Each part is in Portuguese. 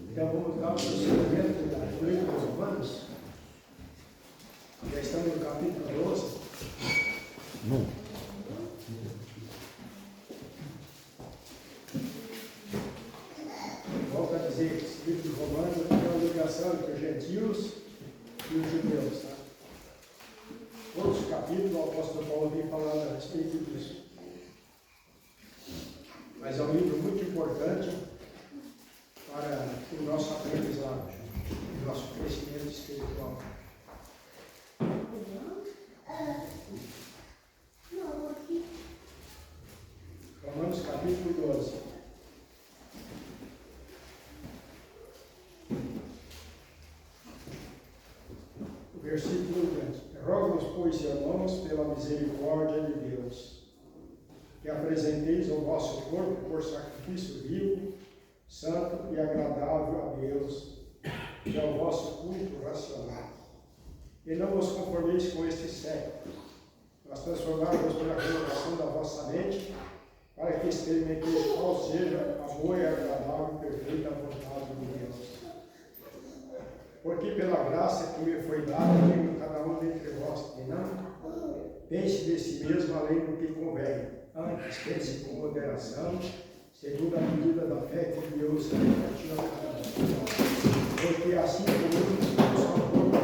Então vamos dar o prosseguimento da leitura dos Romanos. Já estamos no capítulo 12. Não. Volto a dizer que esse livro de Romanos é uma ligação entre os gentios e os judeus. Tá? Todos os capítulos o apóstolo Paulo vem falando a respeito disso. Mas é um livro muito importante para o nosso aprendizado, o nosso crescimento espiritual. Romanos capítulo 12. O versículo 20. Rogo-vos, pois, irmãos, pela misericórdia de Deus, que apresenteis o vosso corpo por sacrifício vivo, santo e agradável a Deus, que é o vosso culto racional. E não vos conformeis com este século, mas transformai-vos pela renovação da vossa mente, para que experimenteis qual seja a boa e agradável e perfeita vontade de Deus. Porque pela graça que me foi dada, digo cada um dentre vós que não pense de si mesmo além do que convém, antes pense com moderação, segundo a medida da fé que Deus repartiu a cada um. Porque assim como um só corpo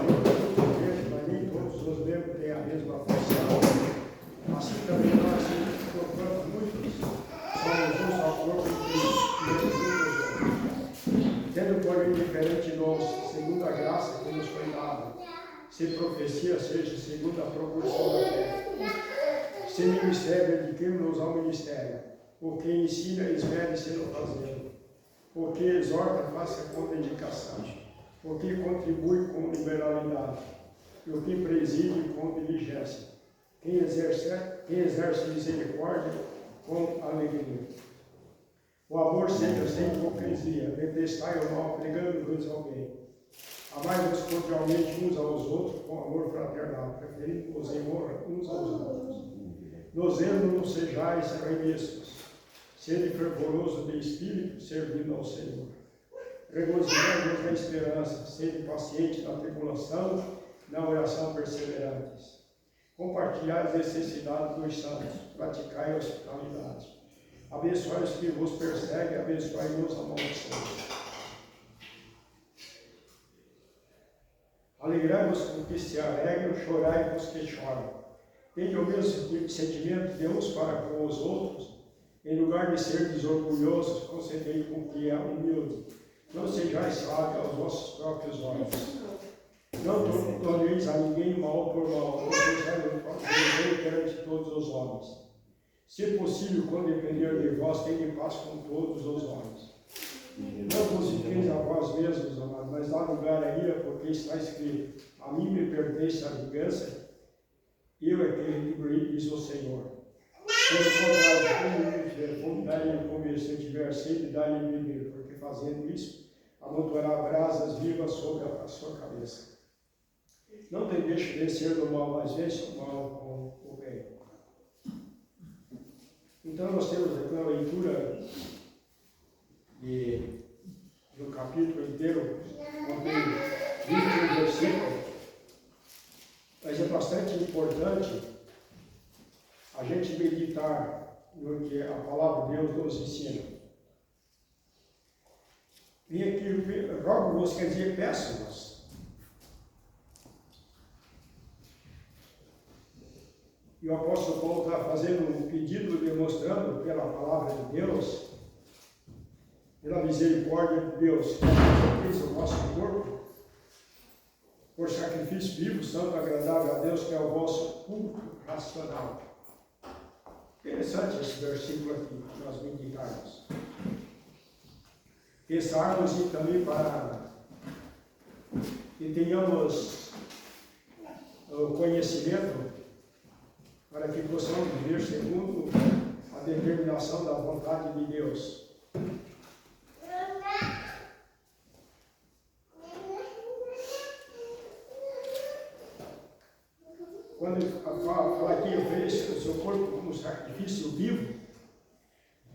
tem mas nem todos os membros têm a mesma função, assim também nós, porquanto muitos, somos um só corpo em Cristo, tendo porém diferente dons, segundo a graça que nos foi dada, se profecia seja segundo a proporção da fé, se ministério dediquemos-nos ao ministério, o que ensina, esmere sendo fazendo, o que exorta, faça com dedicação, o que contribui com liberalidade, e o que preside com diligência, quem exerce misericórdia com alegria. O amor seja sem hipocrisia, detestai o mal, pregando-vos ao bem. Amai-vos cordialmente uns aos outros com amor fraternal, preferindo-vos em honra uns aos outros. No zelo não sejais remessos, sede fervoroso de espírito, servindo ao Senhor. Regozijai-vos na esperança, sede paciente na tribulação, na oração perseverantes. Compartilhai as necessidades dos santos, praticai a hospitalidade. Abençoai os que vos perseguem, abençoai-vos a maldição. Alegrai-vos com os que se alegram, chorai com os que choram. Tende o mesmo sentimento de uns para com os outros, em lugar de serdes orgulhosos, concedei com que é humilde. Não sejais sábios aos vossos próprios olhos. Não torneis a ninguém mal por mal, não sejais perante todos os homens. Se possível, quando depender de vós, tende paz com todos os homens. Não vos fiqueis a vós mesmos, amados, mas dá lugar à ira, porque está escrito: a mim me pertence a vingança, eu é que retribuirei, diz o Senhor. Pelo contrário, tiver fome, dá-lhe a comer, se tiver sede, dá-lhe a beber, porque fazendo isso, amontoará brasas vivas sobre a sua cabeça. Não te deixe vencer do mal, mas vence o mal com o bem. Então nós temos aqui uma leitura do capítulo inteiro, contém 21 versículos, mas é bastante importante a gente meditar no que a palavra de Deus nos ensina. E aqui, rogo-vos, quer dizer, peço-vos. E o apóstolo Paulo está fazendo um pedido, demonstrando pela palavra de Deus, pela misericórdia de Deus, que fez o nosso corpo, por sacrifício vivo, santo, agradável a Deus, que é o vosso culto racional. Interessante esse versículo aqui, para nós meditarmos. Pensarmos e também para que tenhamos o conhecimento, para que possamos viver segundo a determinação da vontade de Deus. Quando ele fala aqui, ofereça o seu corpo como sacrifício vivo,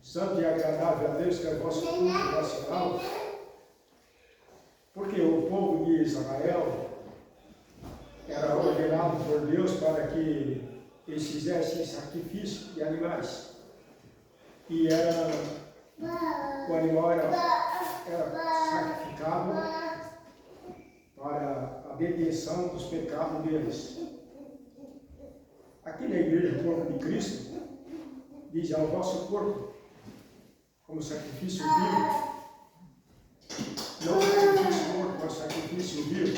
santo e agradável a Deus, que é o vosso culto racional. Porque o povo de Israel era ordenado por Deus para que eles fizessem sacrifício de animais. E o animal era sacrificado para a detenção dos pecados deles. Aqui na igreja, o corpo de Cristo, diz ao vosso corpo, como sacrifício vivo, não sacrifício morto, mas sacrifício vivo,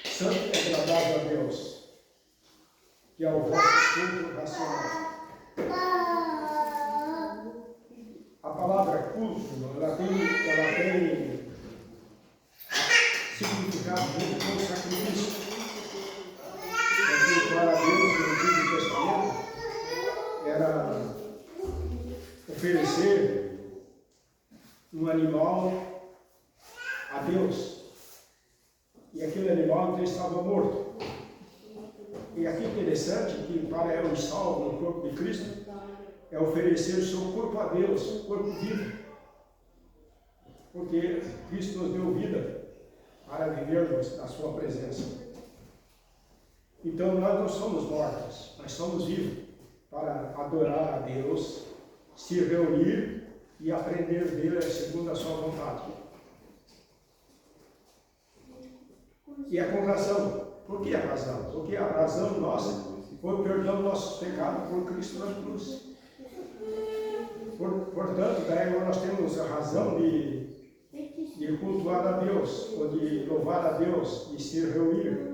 santo e agradável a Deus, que é o vosso culto racional. A palavra culto, ela tem significado muito como sacrifício. Porque para Deus, no Antigo Testamento, era oferecer um animal a Deus. E aquele animal então estava morto. E aqui é interessante que para os salvos no corpo de Cristo é oferecer o seu corpo a Deus, corpo vivo. Porque Cristo nos deu vida para vivermos na sua presença. Então nós não somos mortos, nós somos vivos para adorar a Deus, se reunir e aprender dele segundo a sua vontade. E é com razão. Por que a razão? Porque a razão nossa foi o perdão dos nossos pecados por Cristo na cruz. Portanto, daí nós temos a razão de cultuar a Deus, ou de louvar a Deus, de se reunir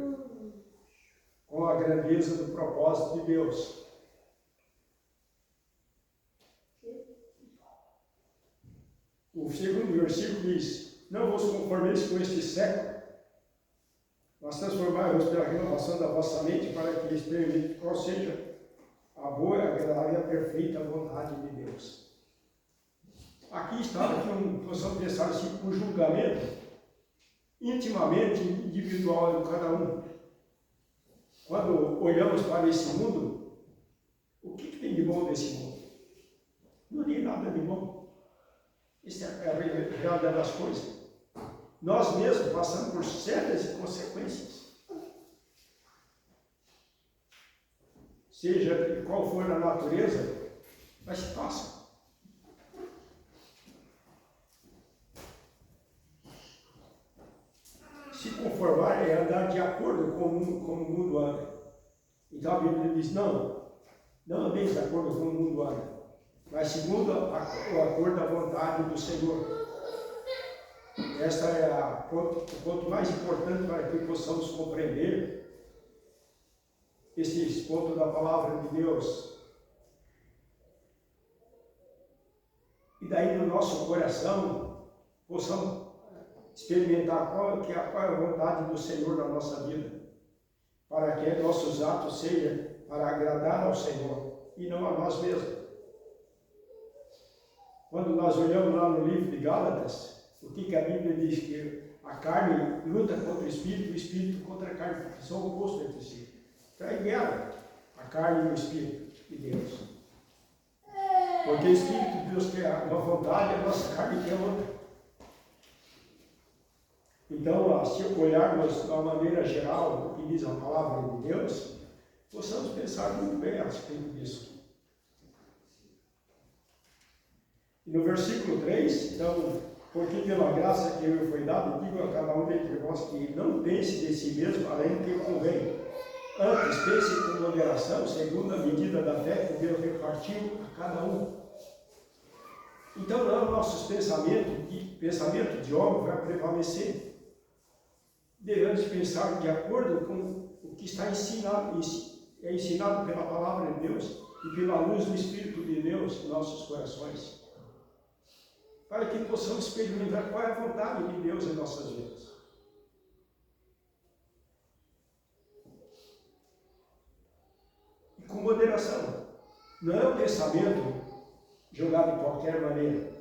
com a grandeza do propósito de Deus. O segundo versículo diz: não vos conformeis com este século, mas transformai-vos pela renovação da vossa mente, para que experimente qual seja a boa, agradável e a perfeita vontade de Deus. Aqui está que possamos pensar assim, o julgamento intimamente individual de cada um. Quando olhamos para esse mundo, o que tem de bom nesse mundo? Não tem nada de bom. Isso é a realidade das coisas. Nós mesmos passamos por sérias consequências. Seja qual for a natureza, mas se passa. Se conformar é andar de acordo com o mundo anda. Então a Bíblia diz, não andeis de acordo com o mundo anda, mas segundo o acordo da vontade do Senhor. Esta é o ponto mais importante para que possamos compreender esse ponto da palavra de Deus. E daí no nosso coração possamos experimentar qual é a vontade do Senhor na nossa vida, para que nossos atos sejam para agradar ao Senhor e não a nós mesmos. Quando nós olhamos lá no livro de Gálatas, o que a Bíblia diz? Que a carne luta contra o espírito contra a carne, porque são opostos entre si. Então é guerra, a carne e o espírito de Deus. Porque o espírito de Deus quer uma vontade e a nossa carne quer outra. Então, se olharmos de uma maneira geral o que diz a palavra de Deus, possamos pensar muito bem a respeito disso. E no versículo 3, então, porque pela graça que me foi dada, digo a cada um dentre vós que não pense de si mesmo além do que convém. Antes, pense com moderação, segundo a medida da fé que Deus repartiu a cada um. Então, não nossos pensamento de homem vai prevalecer. Devemos pensar de acordo com o que está ensinado pela palavra de Deus e pela luz do Espírito de Deus em nossos corações, para que possamos experimentar qual é a vontade de Deus em nossas vidas. E com moderação. Não é um pensamento jogado de qualquer maneira.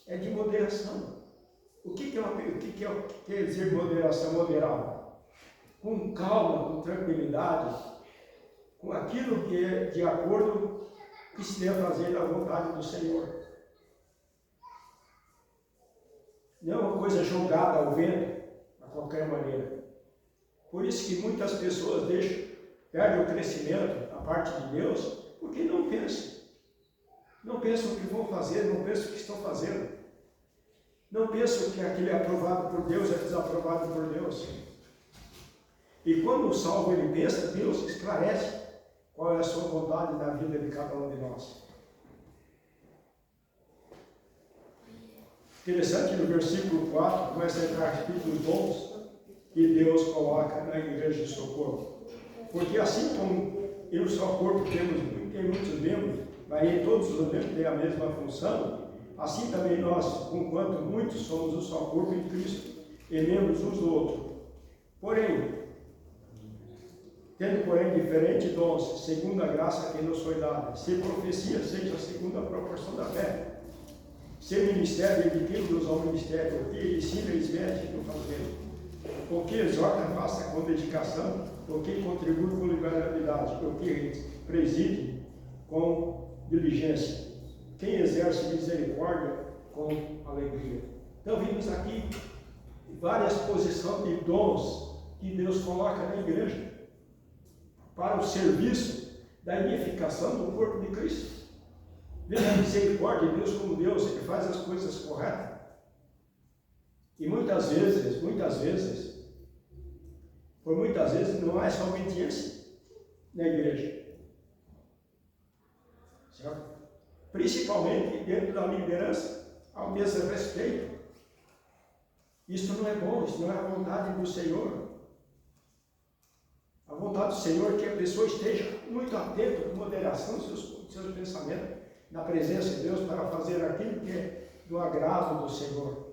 É de moderação. O que quer dizer moderação? Moderada? Com calma, com tranquilidade, com aquilo que é de acordo que se dê a fazer a vontade do Senhor. Não é uma coisa jogada ao vento, de qualquer maneira. Por isso que muitas pessoas perdem o crescimento da parte de Deus, porque não pensam. Não pensam o que vão fazer, não pensam o que estão fazendo. Não pensam que aquilo é aprovado por Deus, é desaprovado por Deus. E quando o salvo ele pensa, Deus esclarece qual é a sua vontade na vida de cada um de nós. Interessante no versículo 4, começa a entrar capítulo 11, que Deus coloca na igreja de seu corpo. Porque assim como em um só corpo tem muitos membros, mas nem todos os membros têm a mesma função, assim também nós, conquanto muitos, somos um só corpo em Cristo, e membros uns do outro. Porém, tendo diferentes dons, segundo a graça que nos foi dada, se profecia, seja segundo a proporção da fé. Se ministério, dediquemos-nos ao ministério, o que ensina e esmete no fazer. O que exorta, faça com dedicação, o que contribui com liberalidade, o que preside com diligência, quem exerce misericórdia com alegria. Então vimos aqui várias posições de dons que Deus coloca na igreja para o serviço da edificação do corpo de Cristo. Veja a misericórdia de Deus como Deus, Ele faz as coisas corretas. E muitas vezes, por muitas vezes não há essa obediência na igreja. Certo? Principalmente dentro da liderança, ao mesmo respeito. Isso não é bom, isso não é a vontade do Senhor. A vontade do Senhor é que a pessoa esteja muito atenta, com moderação aos seus pensamentos, na presença de Deus, para fazer aquilo que é do agrado do Senhor.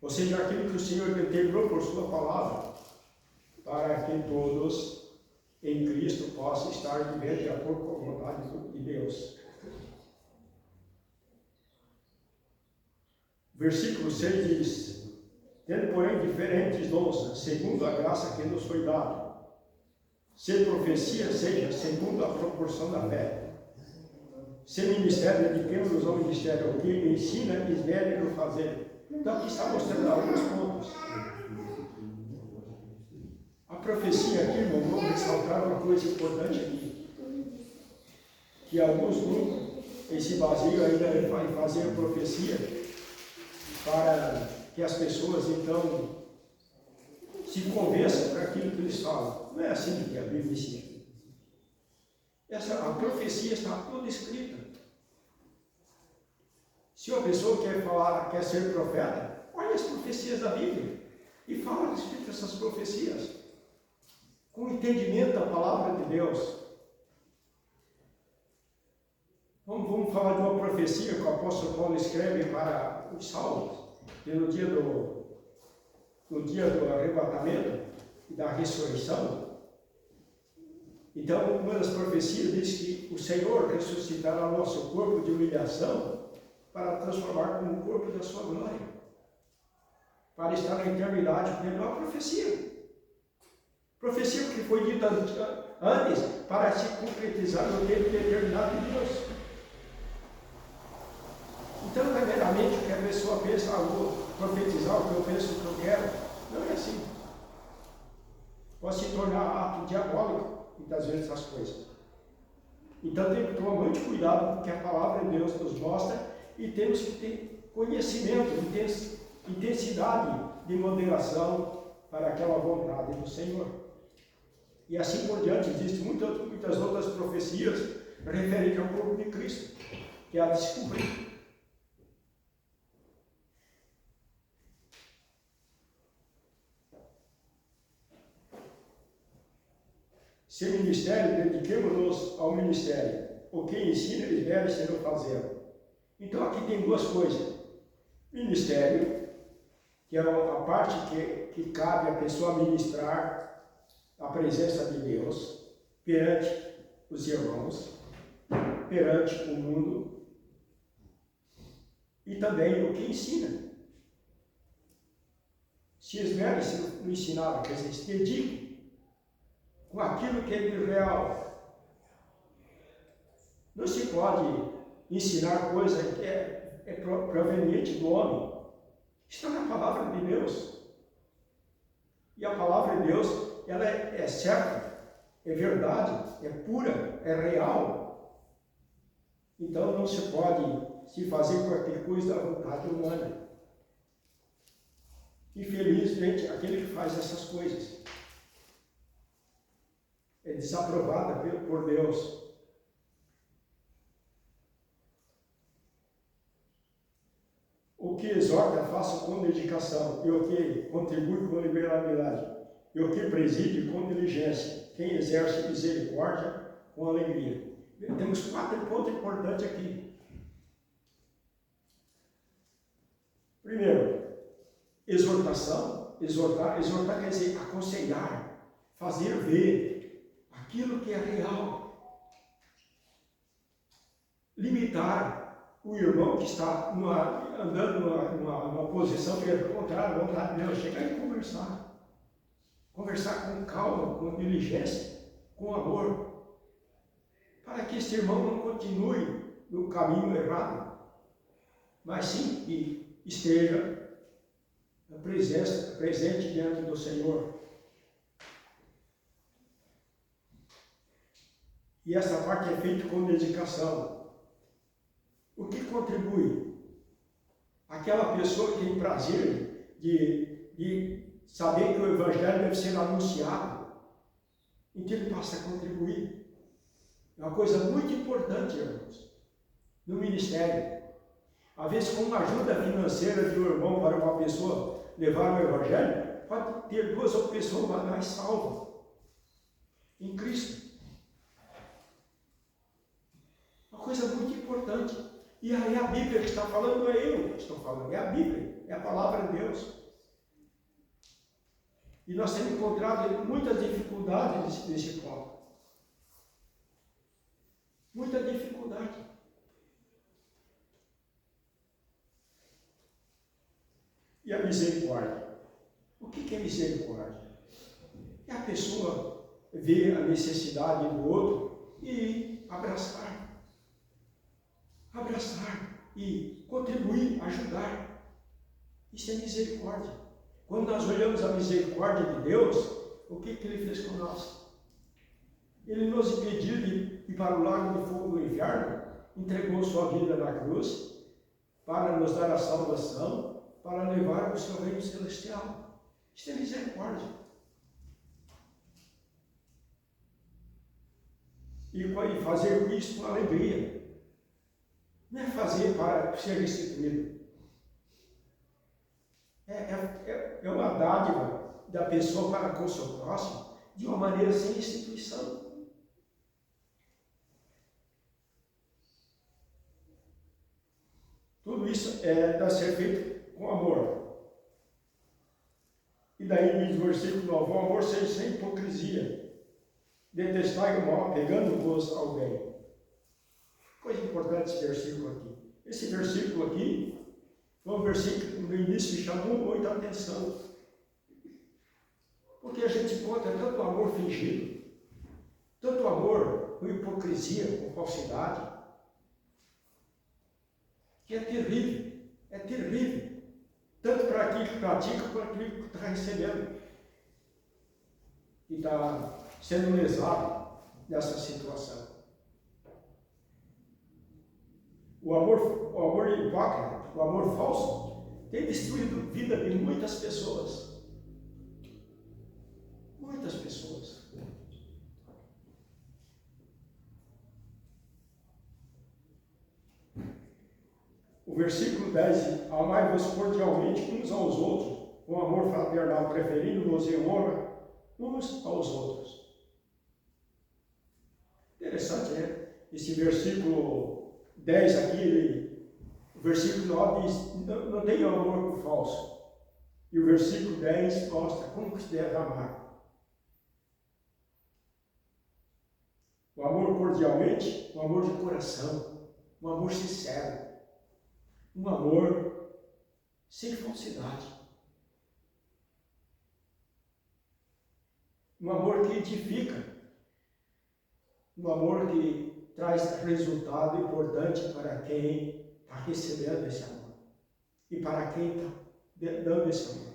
Ou seja, aquilo que o Senhor determinou por sua palavra, para que todos em Cristo possam estar vivendo de acordo com a vontade de Deus. Versículo 6 diz: tendo, porém, diferentes dons, segundo a graça que nos foi dada, se profecia, seja segundo a proporção da fé. Se ministério, dediquemos-nos ao ministério, o que ensina, esmere no fazer. Então aqui está mostrando alguns pontos. A profecia aqui, irmão, vamos ressaltar uma coisa importante aqui. Que alguns grupos se baseiam ainda em fazer a profecia para que as pessoas então se convençam para aquilo que eles falam. Não é assim que a Bíblia ensina. A profecia está toda escrita. Se uma pessoa quer ser profeta, olha as profecias da Bíblia e fala a respeito dessas profecias, com entendimento da palavra de Deus. Vamos falar de uma profecia que o apóstolo Paulo escreve para os salvos, no dia do arrebatamento e da ressurreição. Então, uma das profecias diz que o Senhor ressuscitará o nosso corpo de humilhação para transformar como o corpo da sua glória, para estar na eternidade. É uma profecia. Profecia que foi dita antes para se concretizar no tempo determinado de Deus. Então, primeiramente, o que a pessoa pensa, vou profetizar o que eu penso, o que eu quero, não é assim. Pode se tornar ato diabólico, muitas vezes, essas coisas. Então, tem que tomar muito cuidado com o que a palavra de Deus nos mostra e temos que ter conhecimento, intensidade de moderação para aquela vontade do Senhor. E assim por diante, existem muitas outras profecias referentes ao corpo de Cristo, que há de se cumprir. Se ministério, dediquemos-nos ao ministério. O que ensina, eles devem ser o fazer. Então aqui tem duas coisas. Ministério, que é a parte que cabe a pessoa ministrar a presença de Deus perante os irmãos, perante o mundo, e também o que ensina. Se esmere-se no ensinar, quer dizer, se dedique com aquilo que é de real. Não se pode ensinar coisa que é proveniente do homem. Está na palavra de Deus. E a palavra de Deus, ela é certa, é verdade, é pura, é real. Então não se pode se fazer qualquer coisa da vontade humana. Infelizmente, aquele que faz essas coisas é desaprovada por Deus. O que exorta, faça com dedicação, e o que contribui com liberalidade, e o que preside com diligência, quem exerce misericórdia com alegria. Temos 4 pontos importantes aqui. Primeiro, exortação. Exortar quer dizer aconselhar, fazer ver aquilo que é real. Limitar o irmão que está andando numa posição que é contrária à vontade de Deus, chegar e conversar. Conversar com calma, com diligência, com amor, para que este irmão não continue no caminho errado, mas sim que esteja presente diante do Senhor. E essa parte é feita com dedicação. O que contribui? Aquela pessoa que tem prazer de saber que o Evangelho deve ser anunciado, então ele passa a contribuir. É uma coisa muito importante, irmãos, no ministério. Às vezes, com uma ajuda financeira de um irmão para uma pessoa levar o Evangelho, pode ter 2 ou pessoas mais salvas em Cristo. Uma coisa muito importante. E aí a Bíblia que está falando, não é eu que estou falando, é a Bíblia, é a palavra de Deus. E nós temos encontrado muitas dificuldades nesse ponto. Muita dificuldade. E a misericórdia? O que é misericórdia? É a pessoa ver a necessidade do outro e abraçar e contribuir, ajudar. Isso é misericórdia. Quando nós olhamos a misericórdia de Deus, o que Ele fez com nós? Ele nos impediu de ir para o lago de fogo do inferno, entregou sua vida na cruz para nos dar a salvação, para levar o seu reino celestial. Isso é misericórdia. E fazer isso com alegria. Não é fazer para ser restituído. É uma dádiva da pessoa para com o seu próximo de uma maneira sem restituição. Tudo isso deve ser feito com amor. E daí diz o versículo 9, o amor seja sem hipocrisia, detestai o mal, pegando-vos ao bem. Coisa importante esse versículo aqui. Esse versículo aqui foi um versículo que no início me chamou muita atenção. Porque a gente encontra tanto amor fingido, tanto amor com hipocrisia, com falsidade, que é terrível, tanto para aquele que pratica quanto para aquele que está recebendo, que está sendo lesado nessa situação. O amor hipócrita, o amor falso, tem destruído a vida de muitas pessoas. Muitas pessoas. O versículo 10, amai-vos cordialmente uns aos outros, com amor fraternal, preferindo-vos em honra uns aos outros. Interessante, né? Esse versículo 10 aqui, o versículo 9 diz, não tenha amor por falso. E o versículo 10 mostra como se deve amar. O amor cordialmente, o amor de coração, um amor sincero, um amor sem falsidade, um amor que edifica, um amor que traz resultado importante para quem está recebendo esse amor e para quem está dando esse amor.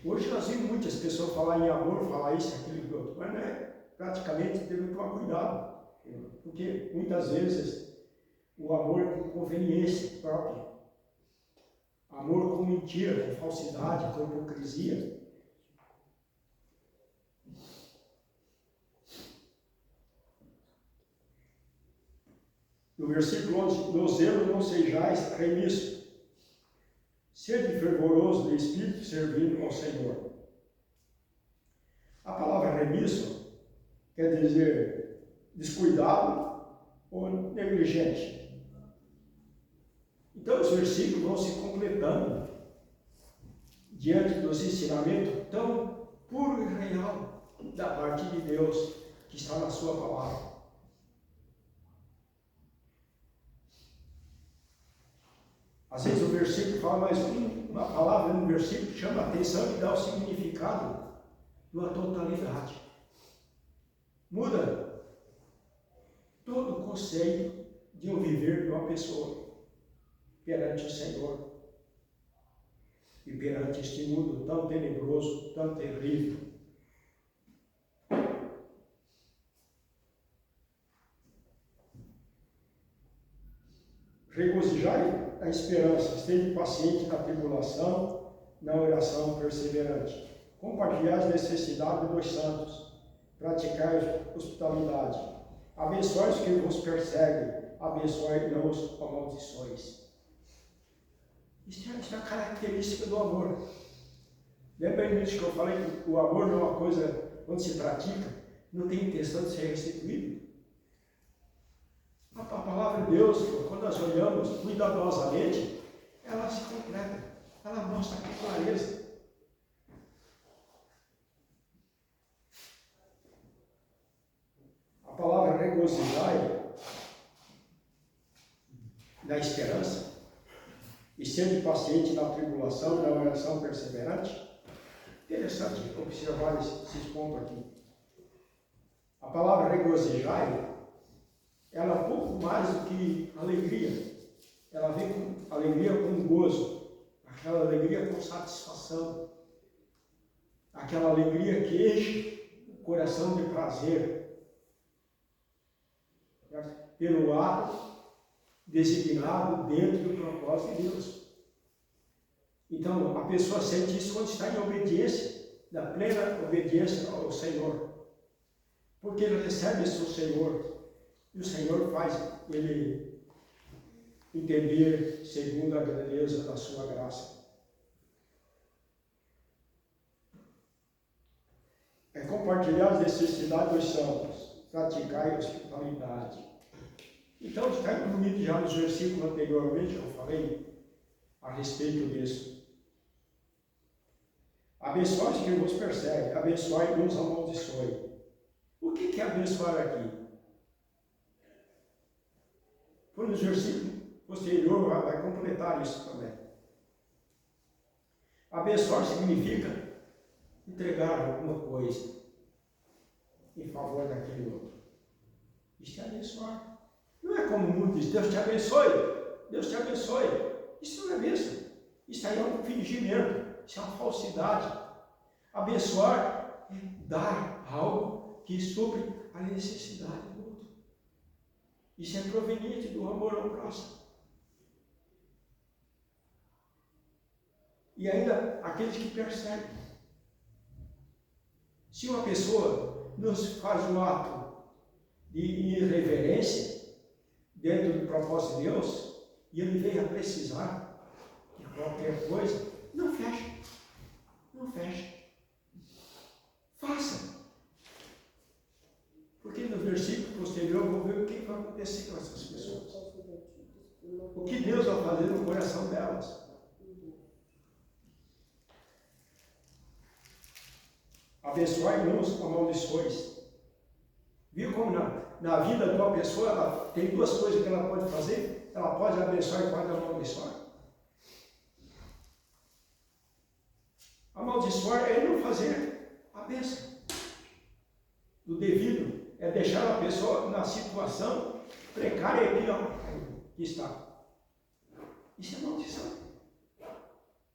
Hoje nós vimos muitas pessoas falar em amor, falar isso, aquilo e outro, mas não é, praticamente tem que tomar cuidado, porque muitas vezes o amor é com conveniência própria, amor com mentira, com falsidade, com hipocrisia. No versículo 11, no zelo não sejais remisso, sede fervoroso de espírito, servindo ao Senhor. A palavra remisso quer dizer descuidado ou negligente. Então os versículos vão se completando diante dos ensinamentos tão puro e real da parte de Deus que está na sua palavra. Às vezes o versículo fala, mas uma palavra no versículo chama a atenção e dá o significado de uma totalidade. Muda todo o conceito de um viver de uma pessoa perante o Senhor e perante este mundo tão tenebroso, tão terrível. Regozijai a esperança, esteja paciente na tribulação, na oração perseverante. Compartilhai as necessidades dos santos, praticai hospitalidade. Abençoai os que vos perseguem, abençoai não os amaldiçois. Isso é a característica do amor. Lembra disso que eu falei que o amor não é uma coisa, quando se pratica, não tem intenção de ser restituído? A palavra de Deus, quando nós olhamos cuidadosamente, ela se completa, ela mostra com clareza. A palavra regozijai na esperança e sendo paciente na tribulação e na oração perseverante. Interessante observar esses pontos aqui. A palavra regozijai, ela é um pouco mais do que alegria. Ela vem com alegria com gozo, aquela alegria com satisfação, aquela alegria que enche o coração de prazer, pelo ato designado dentro do propósito de Deus. Então, a pessoa sente isso quando está em obediência, na plena obediência ao Senhor, porque ele recebe isso do Senhor. E o Senhor faz ele entender segundo a grandeza da sua graça. É compartilhar as necessidades dos santos, praticar a hospitalidade. Então, está incluído já nos versículos anteriormente, eu falei a respeito disso. Abençoai os que vos perseguem, abençoai e não os amaldiçoe. O que é abençoar aqui? Por nos versículos posterior vai completar isso também. Abençoar significa entregar alguma coisa em favor daquele outro. Isso é abençoar. Não é como o mundo diz, Deus te abençoe, Deus te abençoe. Isso não é bênção. Isso aí é um fingimento, isso é uma falsidade. Abençoar é dar algo que supre a necessidade do outro. Isso é proveniente do amor ao próximo. E ainda aqueles que perseguem. Se uma pessoa nos faz um ato de irreverência dentro do propósito de Deus, e ele vem a precisar de qualquer coisa, não fecha. Não fecha. Faça. Porque no versículo posterior eu vou ver o que vai acontecer com essas pessoas. O que Deus vai fazer no coração delas. Abençoai e não os amaldiçois. Viu como na vida de uma pessoa ela tem duas coisas que ela pode fazer? Ela pode abençoar e pode amaldiçoar. Amaldiçoar é não fazer a bênção do devido é deixar a pessoa na situação precária e pior que está. Isso é maldição.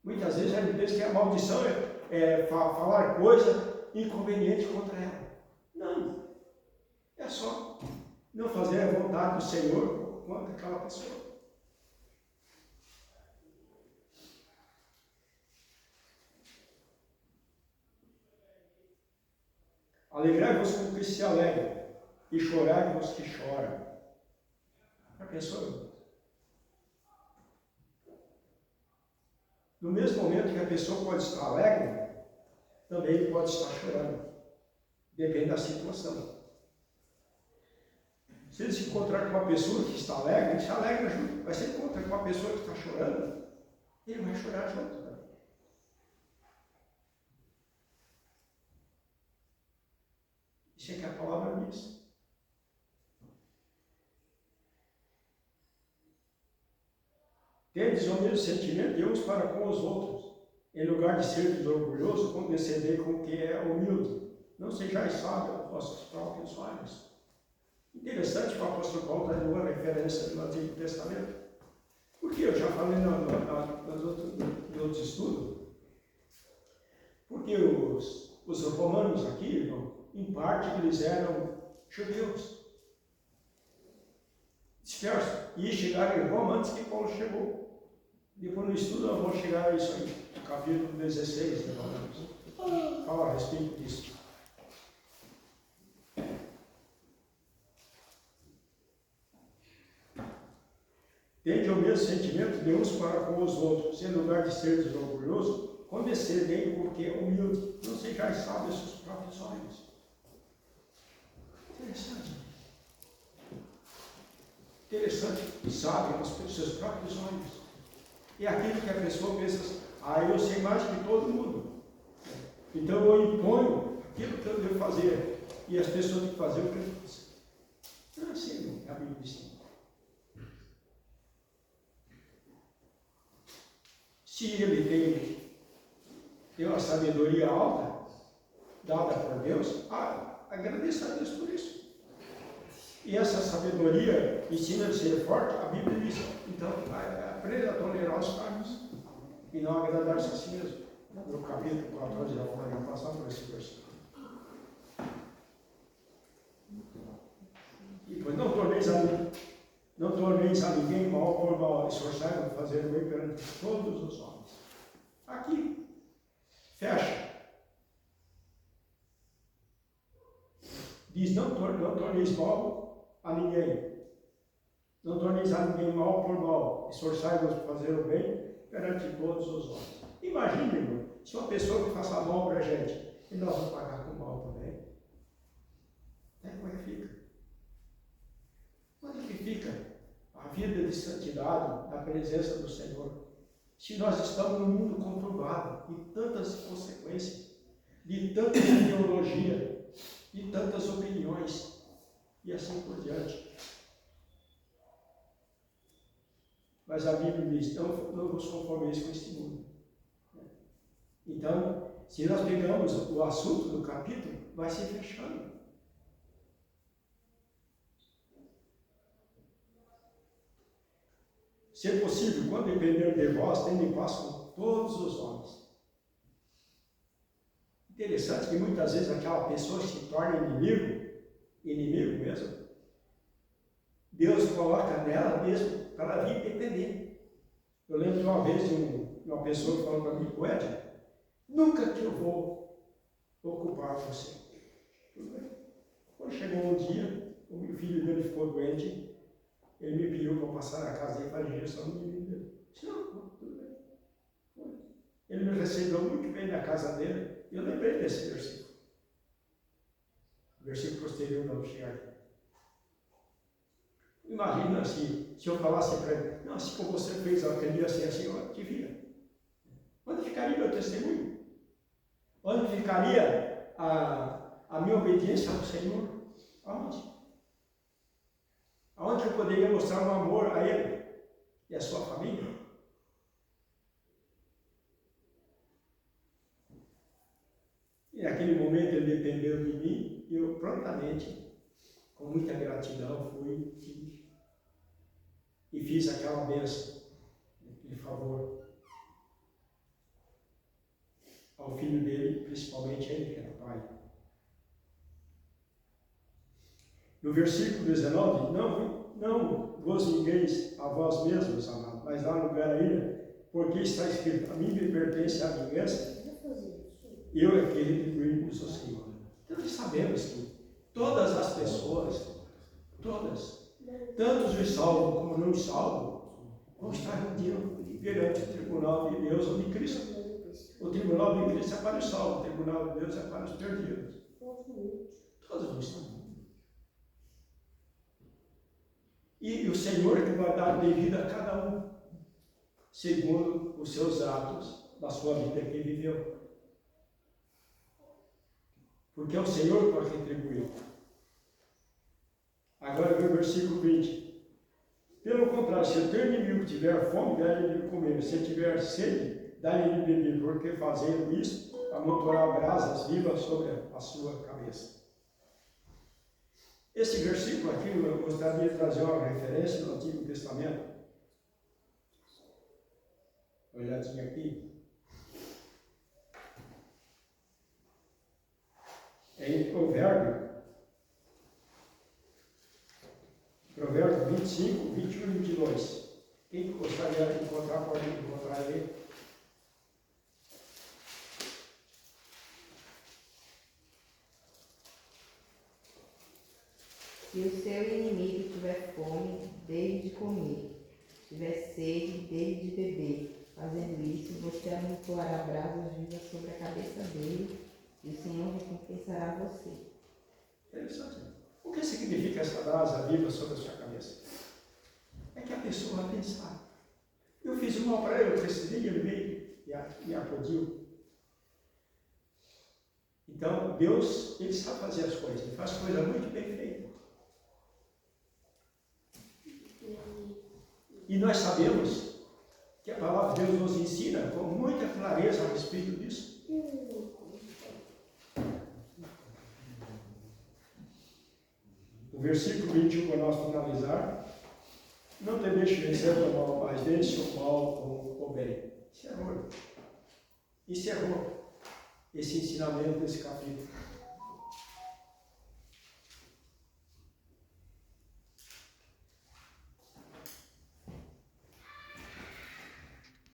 Muitas vezes a gente pensa que a maldição é falar coisa inconveniente contra ela. Não. É só não fazer a vontade do Senhor contra aquela pessoa. Alegrai-vos com o que se alegra, e chorai-vos que choram. Já pensou? No mesmo momento que a pessoa pode estar alegre, também ele pode estar chorando. Depende da situação. Se ele se encontrar com uma pessoa que está alegre, ele se alegra junto. Mas se ele encontrar com uma pessoa que está chorando, ele vai chorar junto também. Isso é que a palavra diz. Tendes o mesmo sentimento de uns para com os outros. Em lugar de seres orgulhosos, condescendei com o que é humilde. Não sejais sábios aos vossos próprios olhos. Interessante que o apóstolo Paulo está dando uma referência no Antigo Testamento. Porque eu já falei nos outros estudos. Porque os romanos aqui, irmão, em parte eles eram judeus. Dispersos. E chegaram em Roma antes que Paulo chegou. Depois no estudo nós vamos chegar a isso aí, no capítulo 16 de Romanos. Fala a respeito disso. Tende o mesmo sentimento de uns para com os outros, em lugar de seres orgulhosos, condescendei porque é humilde, não sejais sábios aos seus próprios olhos. Interessante. Interessante, sábio aos seus próprios olhos. É aquilo que a pessoa pensa, eu sei mais que todo mundo. Então eu imponho aquilo que eu devo fazer. E as pessoas têm que fazer o que eu faço. Não é assim, a Bíblia diz. Se ele tem uma sabedoria alta, dada por Deus, agradeça a Deus por isso. E essa sabedoria ensina a ser forte, a Bíblia diz, então aprenda a tolerar os cargos e não agradar-se a si mesmo. No capítulo 14 da Romanos, passar por esse versículo. E pois não torneis a ninguém mal por mal, esforçai-vos a fazer o bem perante todos os homens. Aqui, fecha. Diz, não torneis mal a ninguém. Não torneis a ninguém mal por mal. Esforçai-vos a fazer o bem perante todos os homens. Imagine, irmão, se uma pessoa que faça mal para a gente, e nós vamos pagar com mal também. Como é que fica? Como é que fica a vida de santidade, da presença do Senhor? Se nós estamos num mundo conturbado, de tantas consequências, de tanta ideologia, de tantas opiniões, e assim por diante. Mas a Bíblia diz, não vos conformeis com este mundo. Então, se nós pegamos o assunto do capítulo, vai se fechando. Se é possível, quando depender de vós, tende paz com todos os homens. Interessante que muitas vezes aquela pessoa se torna inimigo mesmo. Deus coloca nela mesmo para ela vir depender. Eu lembro de uma vez de uma pessoa que falou para mim, Ed, nunca que eu vou ocupar você. Tudo bem. Quando chegou um dia, o meu filho dele ficou doente, ele me pediu para passar na casa dele para a injeção do menino dele. Eu disse, não, tudo bem. Foi. Ele me recebeu muito bem na casa dele, e eu lembrei desse versículo. O versículo posterior não chegar aqui. Imagina assim, se eu falasse para ele, não, assim como você fez aquele assim, ó, te vira. Onde ficaria meu testemunho? Onde ficaria a minha obediência ao Senhor? Aonde? Aonde eu poderia mostrar um amor a Ele e a sua família? E naquele momento ele dependeu de mim e eu prontamente com muita gratidão, fui e fiz aquela bênção em favor ao filho dele, principalmente ele que era pai. No versículo 19, não vos vingueis a vós mesmos, amados, mas dá lugar a ira, porque está escrito, a mim me pertence a vingança, eu é que retribuí os seus crimes. Então nós sabemos que todas as pessoas, todas, tanto os salvos como não os salvos, vão estar um dia perante o tribunal de Deus ou de Cristo. O tribunal de Cristo é para os salvos, o tribunal de Deus é para os perdidos. Todos vão estar. E o Senhor que vai dar devido a cada um, segundo os seus atos, da sua vida que viveu. Porque é o Senhor que vai retribuir. Agora vem o versículo 20. Pelo contrário, se o teu inimigo tiver fome, dá-lhe de comer. Se tiver sede, dá-lhe de beber, porque fazendo isso, amontoará brasas vivas sobre a sua cabeça. Esse versículo aqui, eu gostaria de trazer uma referência do Antigo Testamento. Olhadinha aqui. É em Provérbio 25, 21 e 22. Quem gostaria de encontrar, pode encontrar ele. Se o seu inimigo tiver fome, dê-lhe de comer. Se tiver sede, dê-lhe de beber. Fazendo isso, você amontoará brasas vivas sobre a cabeça dele, e o Senhor recompensará você. Interessante. O que significa essa brasa viva sobre a sua cabeça? É que a pessoa vai pensar. Eu fiz o mal para ele, eu precisei, ele veio e acudiu. Então, Deus, ele sabe fazer as coisas, ele faz coisas muito bem feitas. E nós sabemos que a palavra de Deus nos ensina com muita clareza a respeito disso. O versículo 21, para nós finalizar, não te deixe vencer o mal, mas vence o mal com o bem. Isso é error. Isso é error. Esse ensinamento desse capítulo.